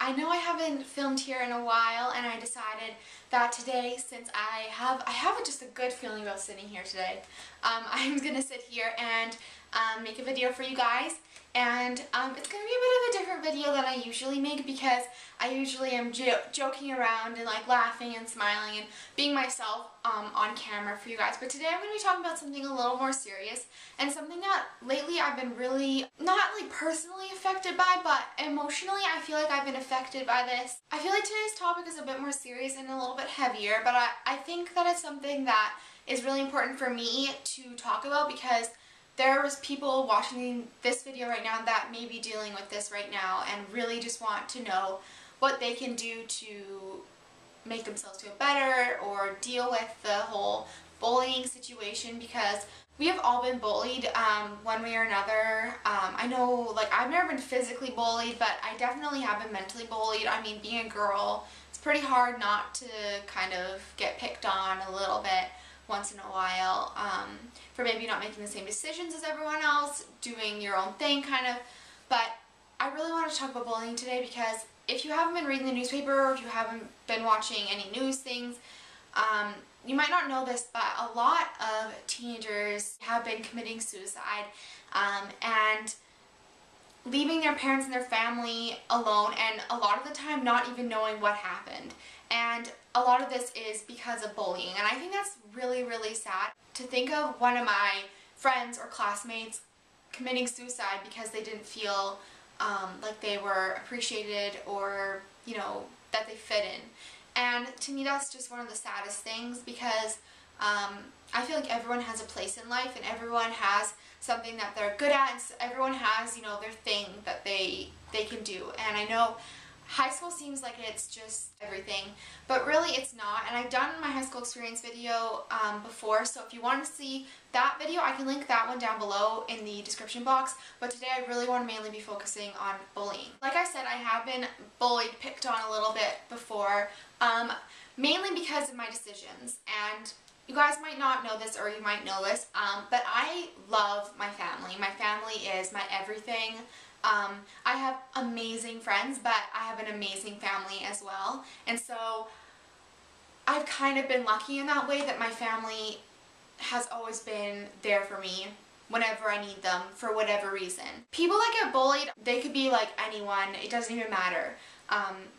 I know I haven't filmed here in a while, and I decided that today, since I have just a good feeling about sitting here today, I'm gonna sit here and make a video for you guys. And it's gonna be a bit of a different video than I usually make, because I usually am joking around and like laughing and smiling and being myself on camera for you guys. But today I'm going to be talking about something a little more serious, and something that lately I've been really, not like personally affected by, but emotionally I feel like I've been affected by this. I feel like today's topic is a bit more serious and a little bit heavier, but I think that it's something that is really important for me to talk about, because there's people watching this video right now that may be dealing with this right now and really just want to know what they can do to make themselves feel better or deal with the whole bullying situation, because we have all been bullied one way or another. I know, like, I've never been physically bullied, but I definitely have been mentally bullied. I mean, being a girl, it's pretty hard not to kind of get picked on a little bit once in a while, for maybe not making the same decisions as everyone else, doing your own thing kind of. But I really want to talk about bullying today, because if you haven't been reading the newspaper, or if you haven't been watching any news things, you might not know this, but a lot of teenagers have been committing suicide and leaving their parents and their family alone, and a lot of the time not even knowing what happened. And a lot of this is because of bullying, and I think that's really, really sad to think of one of my friends or classmates committing suicide because they didn't feel like they were appreciated, or, you know, that they fit in. And to me, that's just one of the saddest things, because I feel like everyone has a place in life, and everyone has something that they're good at, and everyone has, you know, their thing that they can do. And I know high school seems like it's just everything, but really it's not. And I've done my high school experience video before, so if you want to see that video, I can link that one down below in the description box. But today I really want to mainly be focusing on bullying. Like I said, I have been bullied, picked on a little bit before, mainly because of my decisions. And you guys might not know this, or you might know this, but I love my family. My family is my everything. I have amazing friends, but I have an amazing family as well. And so I've kind of been lucky in that way, that my family has always been there for me whenever I need them, for whatever reason. People that get bullied, they could be like anyone, it doesn't even matter.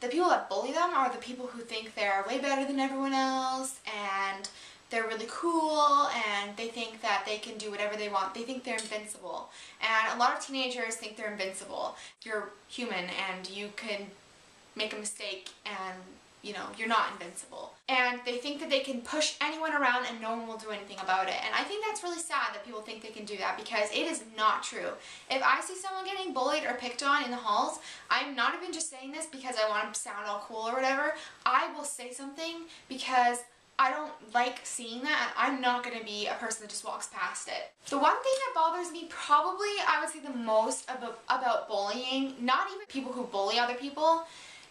The people that bully them are the people who think they're way better than everyone else, and they're really cool, and they think that they can do whatever they want. They think they're invincible. And a lot of teenagers think they're invincible. You're human, and you can make a mistake, and, you know, you're not invincible. And they think that they can push anyone around and no one will do anything about it. And I think that's really sad that people think they can do that, because it is not true. If I see someone getting bullied or picked on in the halls, I'm not even just saying this because I want to sound all cool or whatever. I will say something because I don't like seeing that, and I'm not going to be a person that just walks past it. The one thing that bothers me, probably I would say the most about bullying, not even people who bully other people,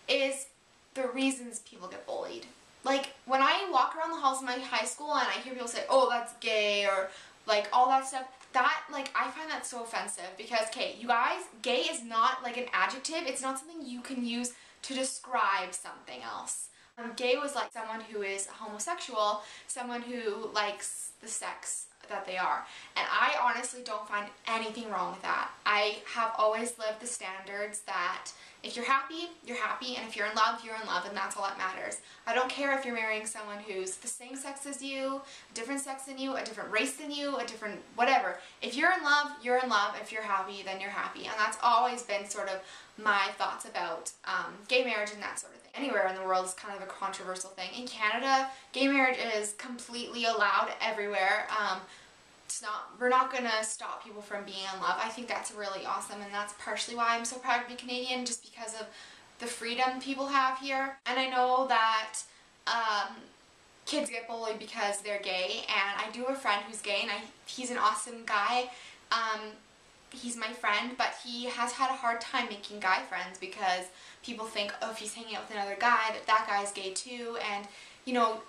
is the reasons people get bullied. Like, when I walk around the halls of my high school and I hear people say, oh, that's gay, or like all that stuff, that, like, I find that so offensive, because, okay, you guys, gay is not like an adjective. It's not something you can use to describe something else. Gay was like someone who is homosexual, someone who likes the sex that they are. And I honestly don't find anything wrong with that. I have always lived the standards that if you're happy, and if you're in love, and that's all that matters. I don't care if you're marrying someone who's the same sex as you, a different sex than you, a different race than you, a different whatever. If you're in love, you're in love. If you're happy, then you're happy. And that's always been sort of my thoughts about gay marriage and that sort of thing. Anywhere in the world is kind of a controversial thing. In Canada, gay marriage is completely allowed everywhere. We're not gonna stop people from being in love. I think that's really awesome, and that's partially why I'm so proud to be Canadian, just because of the freedom people have here. And I know that kids get bullied because they're gay, and I do have a friend who's gay, and he's an awesome guy. He's my friend, but he has had a hard time making guy friends, because people think, oh, if he's hanging out with another guy, that guy's gay too. And, you know,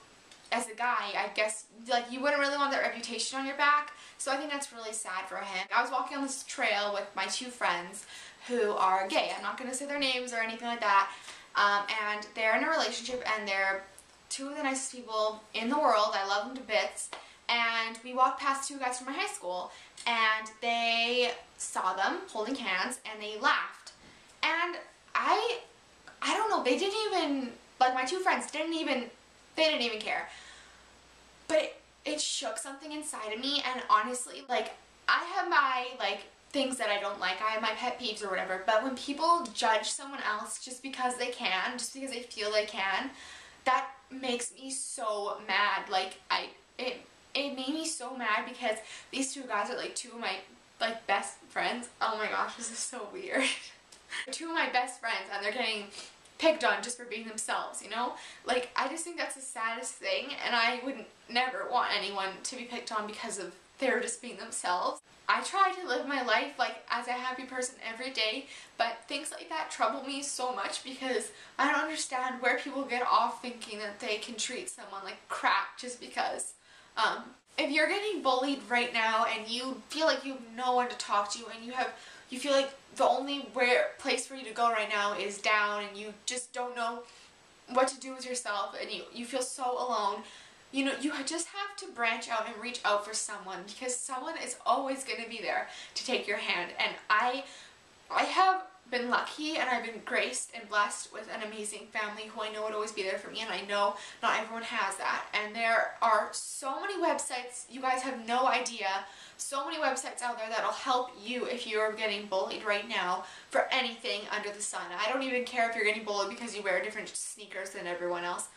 as a guy, I guess, like, you wouldn't really want that reputation on your back. So I think that's really sad for him. I was walking on this trail with my two friends who are gay. I'm not going to say their names or anything like that. And they're in a relationship, and they're two of the nicest people in the world. I love them to bits. And we walked past two guys from my high school, and they saw them holding hands, and they laughed. And I don't know, they didn't even, like, my two friends they didn't even care. But it shook something inside of me, and honestly, like, I have my, like, things that I don't like. I have my pet peeves or whatever, but when people judge someone else just because they can, just because they feel they can, that makes me so mad. Like, it made me so mad because these two guys are, like, two of my, like, best friends. Oh my gosh, this is so weird. Two of my best friends, and they're getting picked on just for being themselves, you know? Like, I just think that's the saddest thing, and I would never want anyone to be picked on because of they're just being themselves. I try to live my life, like, as a happy person every day, but things like that trouble me so much because I don't understand where people get off thinking that they can treat someone like crap just because. If you're getting bullied right now and you feel like you have no one to talk to, and you feel like the only place for you to go right now is down, and you just don't know what to do with yourself, and you feel so alone, you know, you just have to branch out and reach out for someone, because someone is always going to be there to take your hand. And I have been lucky, and I've been graced and blessed with an amazing family who I know would always be there for me, and I know not everyone has that. And there are so many websites, you guys have no idea, so many websites out there that'll help you if you're getting bullied right now for anything under the sun. I don't even care if you're getting bullied because you wear different sneakers than everyone else.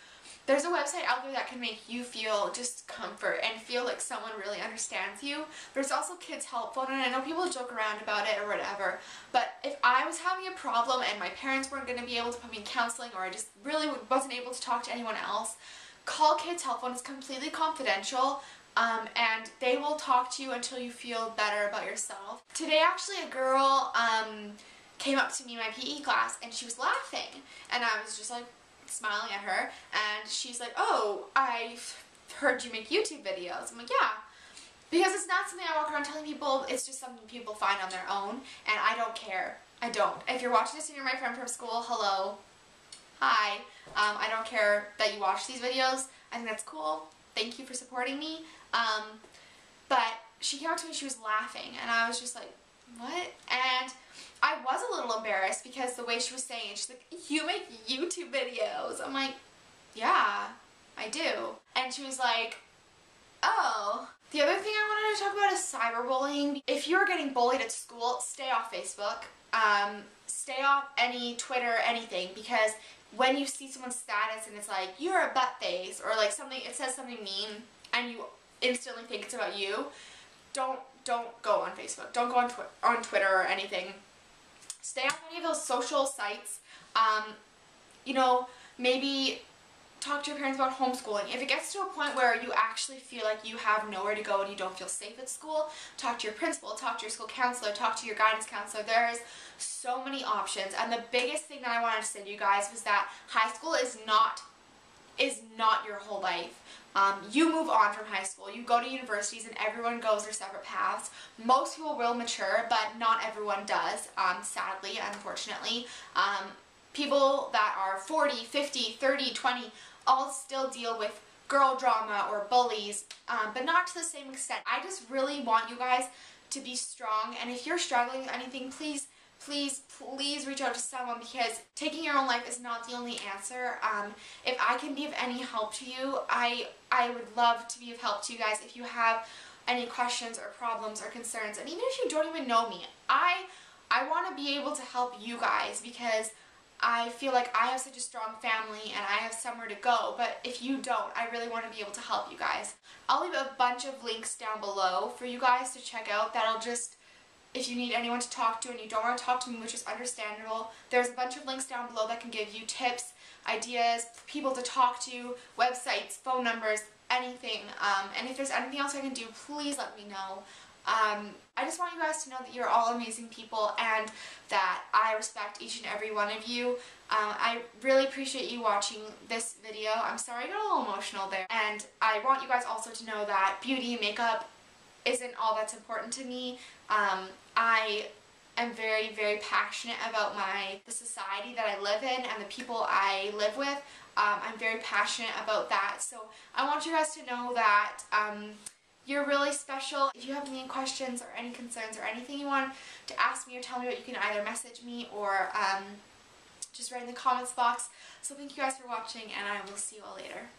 There's a website out there that can make you feel just comfort and feel like someone really understands you. There's also Kids Help Phone, and I know people joke around about it or whatever, but if I was having a problem and my parents weren't going to be able to put me in counseling, or I just really wasn't able to talk to anyone else, call Kids Help Phone. It's completely confidential, and they will talk to you until you feel better about yourself. Today, actually, a girl came up to me in my PE class, and she was laughing, and I was just like, smiling at her, and she's like, "Oh, I've heard you make YouTube videos." I'm like, "Yeah." Because it's not something I walk around telling people, it's just something people find on their own, and I don't care. I don't. If you're watching this and you're my friend from school, hello. Hi. I don't care that you watch these videos. I think that's cool. Thank you for supporting me. But she came up to me, she was laughing, and I was just like, what? And I was a little embarrassed because the way she was saying it, she's like, "You make YouTube videos." I'm like, "Yeah, I do." And she was like, "Oh." The other thing I wanted to talk about is cyberbullying. If you're getting bullied at school, stay off Facebook. Stay off any Twitter, anything, because when you see someone's status and it's like, "You're a butt face," or like something, it says something mean, and you instantly think it's about you, don't go on Facebook. Don't go on Twitter or anything. Stay off any of those social sites. You know, maybe talk to your parents about homeschooling. If it gets to a point where you actually feel like you have nowhere to go and you don't feel safe at school, talk to your principal, talk to your school counselor, talk to your guidance counselor. There's so many options. And the biggest thing that I wanted to say to you guys was that high school is not your whole life. You move on from high school, you go to universities, and everyone goes their separate paths. Most people will mature, but not everyone does, sadly, unfortunately. People that are 40, 50, 30, 20 all still deal with girl drama or bullies, but not to the same extent. I just really want you guys to be strong, and if you're struggling with anything, please reach out to someone, because taking your own life is not the only answer. If I can be of any help to you, I would love to be of help to you guys. If you have any questions or problems or concerns, and even if you don't even know me, I want to be able to help you guys, because I feel like I have such a strong family and I have somewhere to go, but if you don't, I really want to be able to help you guys. I'll leave a bunch of links down below for you guys to check out. That'll just, if you need anyone to talk to and you don't want to talk to me, which is understandable, there's a bunch of links down below that can give you tips, ideas, people to talk to, websites, phone numbers, anything. And if there's anything else I can do, please let me know. I just want you guys to know that you're all amazing people and that I respect each and every one of you. I really appreciate you watching this video. I'm sorry I got a little emotional there. And I want you guys also to know that beauty and makeup isn't all that's important to me. I am very, very passionate about the society that I live in and the people I live with. I'm very passionate about that. So I want you guys to know that you're really special. If you have any questions or any concerns or anything you want to ask me or tell me about, you can either message me or just write in the comments box. So thank you guys for watching, and I will see you all later.